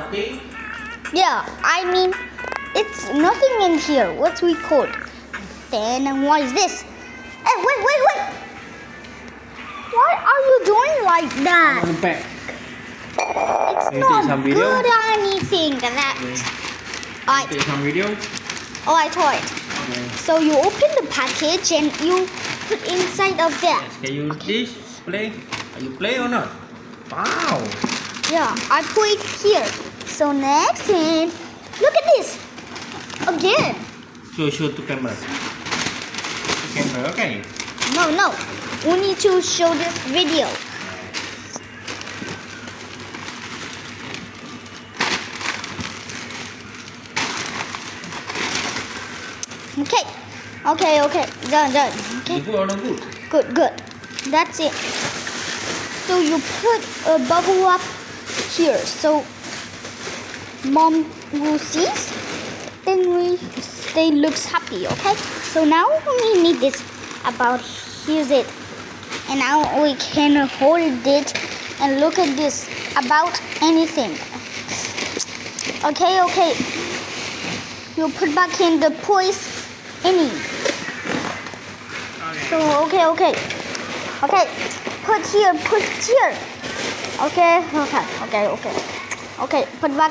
Okay. Yeah, I mean, it's nothing in here. What's we called? Then what is this? Hey, wait! Why are you doing like that? Unpack. It's Can you not take some video? good or anything. That. Alright. Take some video. Alright. Okay. So you open the package and you put inside of that. Yes. Can you this play? Are you play or not? Wow. Yeah, I put it here. So next thing, look at this. Again. Show to camera. To camera. Okay. No. We need to show this video. Okay. Done. Okay. You good or not good? Good. That's it. So you put a bubble wrap here. So mom will see. Then they looks happy. Okay. So now we need this about. Here's it. And now we can hold it and look at this about anything. Okay. You put back in the poison. So okay. Put here. Okay. Put back.